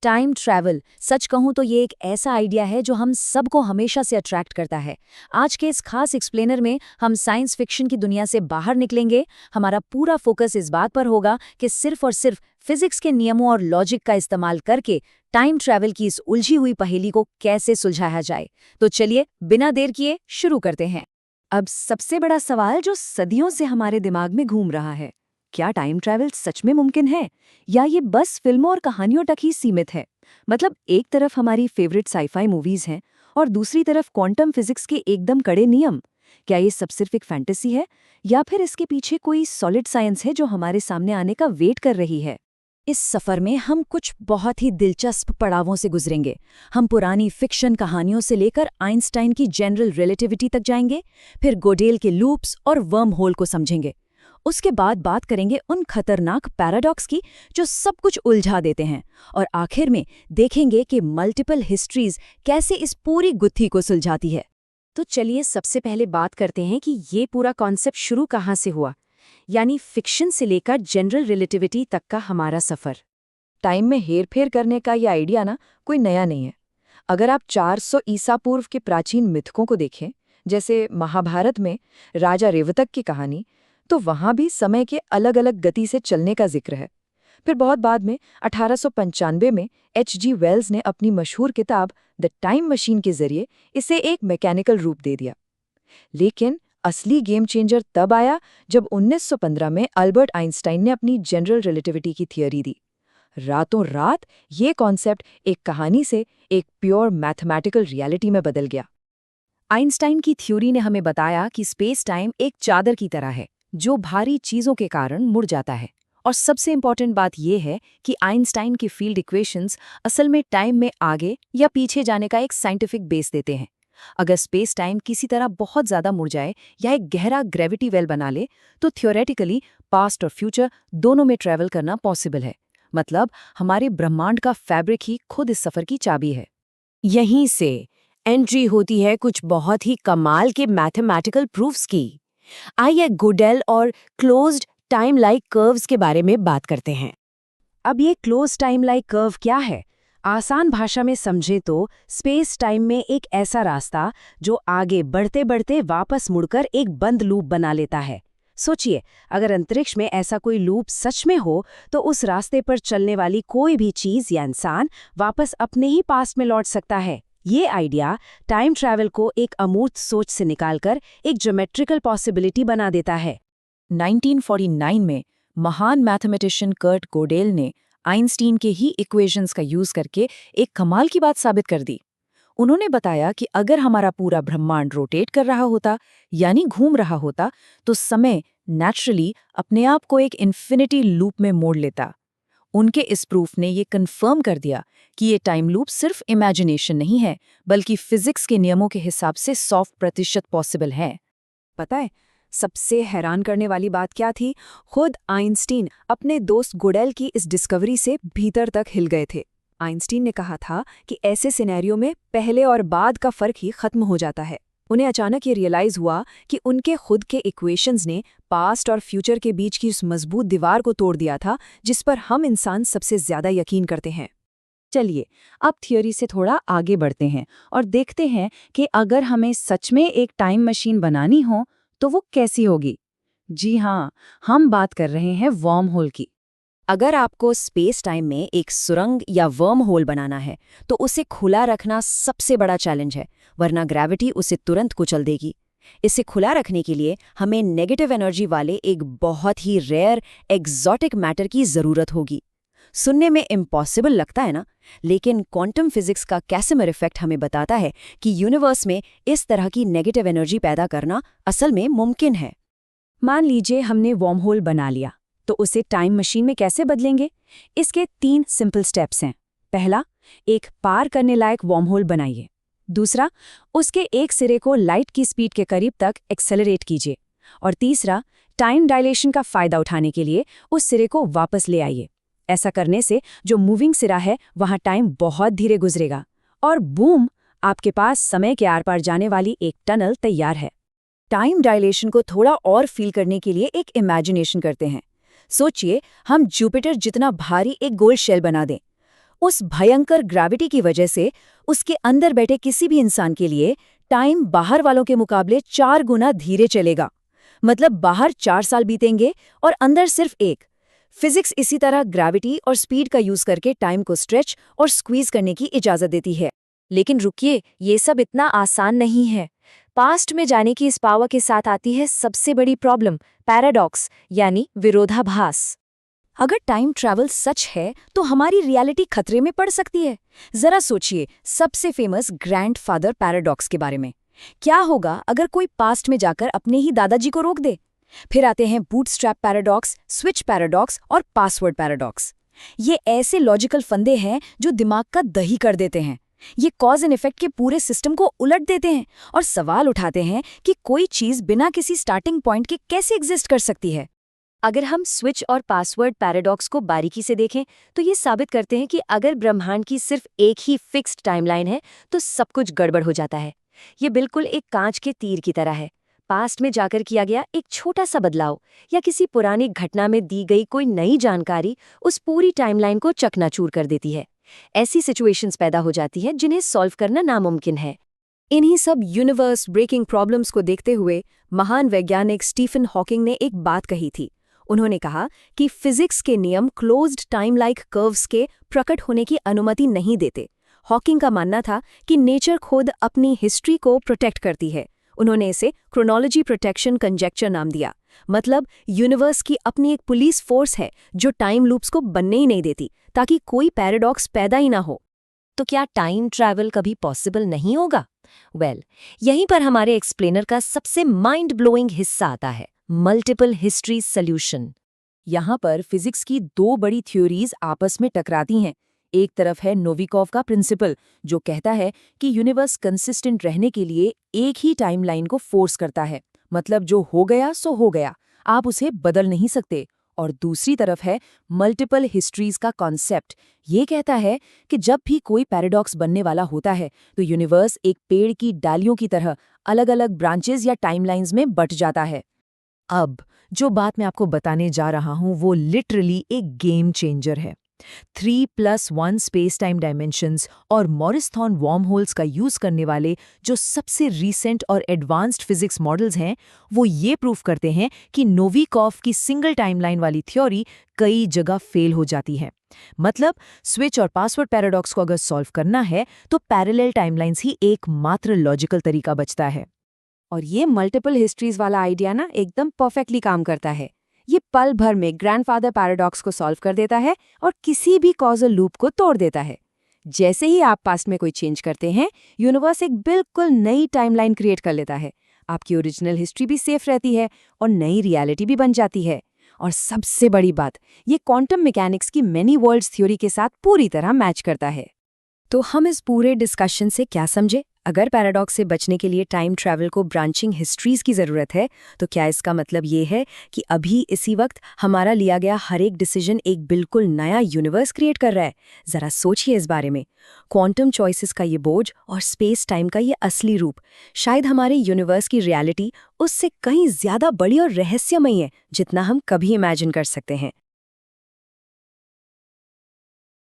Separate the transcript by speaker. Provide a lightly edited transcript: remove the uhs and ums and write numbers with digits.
Speaker 1: Time travel, सच कहूं तो ये एक ऐसा आइडिया है जो हम सबको हमेशा से अट्रैक्ट करता है। आज के इस खास एक्सप्लेनर में हम साइंस फिक्शन की दुनिया से बाहर निकलेंगे। हमारा पूरा फोकस इस बात पर होगा कि सिर्फ और सिर्फ फिजिक्स के नियमों और लॉजिक का इस्तेमाल करके टाइम ट्रैवल की इस उलझी हुई पहेली को कैसे सुलझाया जाए। तो चलिए बिना देर किए शुरू करते हैं। अब सबसे बड़ा सवाल जो सदियों से हमारे दिमाग में घूम रहा है, क्या टाइम ट्रैवल सच में मुमकिन है या ये बस फिल्मों और कहानियों तक ही सीमित है। मतलब एक तरफ हमारी फेवरेट साईफाई मूवीज हैं और दूसरी तरफ क्वांटम फिजिक्स के एकदम कड़े नियम। क्या ये सब सिर्फ एक फैंटेसी है या फिर इसके पीछे कोई सॉलिड साइंस है जो हमारे सामने आने का वेट कर रही है। इस सफर में हम कुछ बहुत ही दिलचस्प पड़ावों से गुजरेंगे। हम पुरानी फिक्शन कहानियों से लेकर आइंस्टाइन की जनरल रिलेटिविटी तक जाएंगे, फिर गोडेल के लूप्स और वर्म होल को समझेंगे। उसके बाद बात करेंगे उन खतरनाक पैराडॉक्स की जो सब कुछ उलझा देते हैं, और आखिर में देखेंगे कि मल्टीपल हिस्ट्रीज कैसे इस पूरी गुत्थी को सुलझाती है। तो चलिए सबसे पहले बात करते हैं कि ये पूरा कॉन्सेप्ट शुरू कहाँ से हुआ, यानी फिक्शन से लेकर जनरल रिलेटिविटी तक का हमारा सफर।
Speaker 2: टाइम में हेरफेर करने का यह आइडिया ना कोई नया नहीं है। अगर आप 400 ईसा पूर्व के प्राचीन मिथकों को देखें, जैसे महाभारत में राजा रेवतक की कहानी, तो वहां भी समय के अलग अलग गति से चलने का जिक्र है। फिर बहुत बाद में 1895 में H.G. वेल्स ने अपनी मशहूर किताब द टाइम मशीन के जरिए इसे एक मैकेनिकल रूप दे दिया। लेकिन असली गेम चेंजर तब आया जब 1915 में अल्बर्ट आइंस्टाइन ने अपनी जनरल रिलेटिविटी की थियोरी दी। रातों रात ये कॉन्सेप्ट एक कहानी से एक प्योर मैथमेटिकल रियलिटी में बदल गया।
Speaker 1: आइंस्टाइन की थ्योरी ने हमें बताया कि स्पेस टाइम एक चादर की तरह है जो भारी चीजों के कारण मुड़ जाता है। और सबसे इंपॉर्टेंट बात यह है कि आइंस्टाइन की फील्ड इक्वेशंस असल में टाइम में आगे या पीछे जाने का एक साइंटिफिक बेस देते हैं। अगर स्पेस टाइम किसी तरह बहुत ज्यादा मुड़ जाए या एक गहरा ग्रेविटी वेल बना ले, तो थ्योरेटिकली पास्ट और फ्यूचर दोनों में ट्रैवल करना पॉसिबल है। मतलब हमारे ब्रह्मांड का फैब्रिक ही खुद इस सफर की चाबी है।
Speaker 3: यहीं से एंट्री होती है कुछ बहुत ही कमाल के मैथमेटिकल प्रूफ्स की। आइए गोडेल और क्लोज्ड टाइम लाइक कर्व्स के बारे में बात करते हैं।
Speaker 1: अब ये क्लोज टाइम लाइक कर्व क्या है? आसान भाषा में समझे तो स्पेस टाइम में एक ऐसा रास्ता जो आगे बढ़ते बढ़ते वापस मुड़कर एक बंद लूप बना लेता है। सोचिए, अगर अंतरिक्ष में ऐसा कोई लूप सच में हो तो उस रास्ते पर चलने वाली कोई भी चीज या इंसान वापस अपने ही पास्ट में लौट सकता है। ये आइडिया टाइम ट्रैवल को एक अमूर्त सोच से निकालकर एक ज्योमेट्रिकल पॉसिबिलिटी बना देता है।
Speaker 2: 1949 में महान मैथमेटिशियन कर्ट गोडेल ने आइंस्टीन के ही इक्वेशंस का यूज करके एक कमाल की बात साबित कर दी। उन्होंने बताया कि अगर हमारा पूरा ब्रह्मांड रोटेट कर रहा होता, यानी घूम रहा होता, तो समय नेचुरली अपने आप को एक इन्फिनिटी लूप में मोड़ लेता। उनके इस प्रूफ ने ये कंफर्म कर दिया कि ये टाइम लूप सिर्फ इमेजिनेशन नहीं है, बल्कि फिजिक्स के नियमों के हिसाब से 100% पॉसिबल है।
Speaker 1: पता है सबसे हैरान करने वाली बात क्या थी? खुद आइंस्टीन अपने दोस्त गोडेल की इस डिस्कवरी से भीतर तक हिल गए थे। आइंस्टीन ने कहा था कि ऐसे सिनेरियो में पहले और बाद का फर्क ही खत्म हो जाता है। उन्हें अचानक ये रियलाइज हुआ कि उनके खुद के इक्वेशंस ने पास्ट और फ्यूचर के बीच की उस मजबूत दीवार को तोड़ दिया था जिस पर हम इंसान सबसे ज्यादा यकीन करते हैं। चलिए अब थ्योरी से थोड़ा आगे बढ़ते हैं और देखते हैं कि अगर हमें सच में एक टाइम मशीन बनानी हो तो वो कैसी होगी। जी हाँ, हम बात कर रहे हैं वर्म होल की। अगर आपको स्पेस टाइम में एक सुरंग या वर्म होल बनाना है तो उसे खुला रखना सबसे बड़ा चैलेंज है, वरना ग्रेविटी उसे तुरंत कुचल देगी। इसे खुला रखने के लिए हमें नेगेटिव एनर्जी वाले एक बहुत ही रेयर एक्सोटिक मैटर की जरूरत होगी। सुनने में इम्पॉसिबल लगता है ना, लेकिन क्वांटम फिजिक्स का कैसिमिर इफेक्ट हमें बताता है कि यूनिवर्स में इस तरह की नेगेटिव एनर्जी पैदा करना असल में मुमकिन है। मान लीजिए हमने वर्म होल बना लिया, तो उसे टाइम मशीन में कैसे बदलेंगे? इसके 3 सिंपल स्टेप्स हैं। पहला, एक पार करने लायक वर्म होल बनाइए। दूसरा, उसके एक सिरे को लाइट की स्पीड के करीब तक एक्सेलरेट कीजिए। और तीसरा, टाइम डायलेशन का फायदा उठाने के लिए उस सिरे को वापस ले आइए। ऐसा करने से जो मूविंग सिरा है वहां टाइम बहुत धीरे गुजरेगा और बूम, आपके पास समय के आर पार जाने वाली एक टनल तैयार है। टाइम डायलेशन को थोड़ा और फील करने के लिए एक इमेजिनेशन करते हैं। सोचिए हम जुपिटर जितना भारी एक गोल शेल बना दें। उस भयंकर ग्रेविटी की वजह से उसके अंदर बैठे किसी भी इंसान के लिए टाइम बाहर वालों के मुकाबले 4 गुना धीरे चलेगा। मतलब बाहर 4 साल बीतेंगे और अंदर सिर्फ 1। फिजिक्स इसी तरह ग्रेविटी और स्पीड का यूज करके टाइम को स्ट्रेच और स्क्वीज करने की इजाजत देती है।
Speaker 3: लेकिन रुकिए, ये सब इतना आसान नहीं है। पास्ट में जाने की इस पावर के साथ आती है सबसे बड़ी प्रॉब्लम, पैराडॉक्स यानी विरोधाभास।
Speaker 1: अगर टाइम ट्रैवल सच है तो हमारी रियलिटी खतरे में पड़ सकती है। जरा सोचिए सबसे फेमस ग्रैंडफादर पैराडॉक्स के बारे में। क्या होगा अगर कोई पास्ट में जाकर अपने ही दादाजी को रोक दे? फिर आते हैं बूटस्ट्रैप पैराडॉक्स, स्विच पैराडॉक्स और पासवर्ड पैराडॉक्स। ये ऐसे लॉजिकल फंदे हैं जो दिमाग का दही कर देते हैं। ये कॉज एंड इफेक्ट के पूरे सिस्टम को उलट देते हैं और सवाल उठाते हैं कि कोई चीज बिना किसी स्टार्टिंग पॉइंट के कैसे एग्जिस्ट कर सकती है।
Speaker 3: अगर हम स्विच और पासवर्ड पैराडॉक्स को बारीकी से देखें तो ये साबित करते हैं कि अगर ब्रह्मांड की सिर्फ एक ही फिक्स्ड टाइमलाइन है तो सब कुछ गड़बड़ हो जाता है। ये बिल्कुल एक कांच के तीर की तरह है। पास्ट में जाकर किया गया एक छोटा सा बदलाव या किसी पुरानी घटना में दी गई कोई नई जानकारी उस पूरी टाइमलाइन को चकनाचूर कर देती है। ऐसी सिचुएशंस पैदा हो जाती हैं जिन्हें सॉल्व करना नामुमकिन है।
Speaker 1: इन्हीं सब यूनिवर्स ब्रेकिंग प्रॉब्लम्स को देखते हुए महान वैज्ञानिक स्टीफन हॉकिंग ने एक बात कही थी। उन्होंने कहा कि फिजिक्स के नियम क्लोज्ड टाइम लाइक कर्व्स के प्रकट होने की अनुमति नहीं देते। हॉकिंग का मानना था कि नेचर खुद अपनी हिस्ट्री को प्रोटेक्ट करती है। उन्होंने इसे क्रोनोलॉजी प्रोटेक्शन कंजेक्चर नाम दिया। मतलब यूनिवर्स की अपनी एक पुलिस फोर्स है जो टाइम लूप्स को बनने ही नहीं देती ताकि कोई पैराडॉक्स पैदा ही ना हो।
Speaker 3: तो क्या टाइम ट्रैवल कभी पॉसिबल नहीं होगा? यहीं पर हमारे एक्सप्लेनर का सबसे माइंड ब्लोइंग हिस्सा आता है, मल्टीपल हिस्ट्री सॉल्यूशन।
Speaker 2: यहाँ पर फिजिक्स की 2 बड़ी थ्योरीज आपस में टकराती हैं। एक तरफ है नोविकोव का प्रिंसिपल, जो कहता है कि यूनिवर्स कंसिस्टेंट रहने के लिए एक ही टाइमलाइन को फोर्स करता है। मतलब जो हो गया सो हो गया, आप उसे बदल नहीं सकते। और दूसरी तरफ है मल्टीपल हिस्ट्रीज का कॉन्सेप्ट। ये कहता है कि जब भी कोई पैराडॉक्स बनने वाला होता है तो यूनिवर्स एक पेड़ की डालियों की तरह अलग अलग ब्रांचेज या टाइमलाइंस में बट जाता है। अब जो बात मैं आपको बताने जा रहा हूं वो लिटरली एक गेम चेंजर है। 3+1 स्पेस टाइम डायमेंशंस और मॉरिस-थॉर्न वॉर्म होल्स का यूज करने वाले जो सबसे रीसेंट और एडवांस्ड फिजिक्स मॉडल्स हैं, वो ये प्रूव करते हैं कि नोविकोव की सिंगल टाइमलाइन वाली थ्योरी कई जगह फेल हो जाती है। मतलब स्विच और पासवर्ड पैराडॉक्स को अगर सॉल्व करना है तो पैरेलल टाइमलाइंस ही एकमात्र लॉजिकल तरीका बचता है।
Speaker 1: और ये मल्टीपल हिस्ट्रीज वाला आइडिया ना एकदम परफेक्टली काम करता है। ये पल भर में ग्रैंडफादर पैराडॉक्स को सॉल्व कर देता है और किसी भी कॉजल लूप को तोड़ देता है। जैसे ही आप पास्ट में कोई चेंज करते हैं, यूनिवर्स एक बिल्कुल नई टाइमलाइन क्रिएट कर लेता है। आपकी ओरिजिनल हिस्ट्री भी सेफ रहती है और नई रियलिटी भी बन जाती है। और सबसे बड़ी बात, ये क्वांटम मैकेनिक्स की मेनी वर्ल्ड्स थ्योरी के साथ पूरी तरह मैच करता है। तो हम इस पूरे डिस्कशन से क्या समझे? अगर पैराडॉक्स से बचने के लिए टाइम ट्रैवल को ब्रांचिंग हिस्ट्रीज की ज़रूरत है, तो क्या इसका मतलब ये है कि अभी इसी वक्त हमारा लिया गया हर एक डिसीजन एक बिल्कुल नया यूनिवर्स क्रिएट कर रहा है? ज़रा सोचिए इस बारे में। क्वांटम चॉइसेस का ये बोझ और स्पेस टाइम का ये असली रूप, शायद हमारे यूनिवर्स की रियलिटी उससे कहीं ज़्यादा बड़ी और रहस्यमयी है जितना हम कभी इमेजिन कर सकते हैं।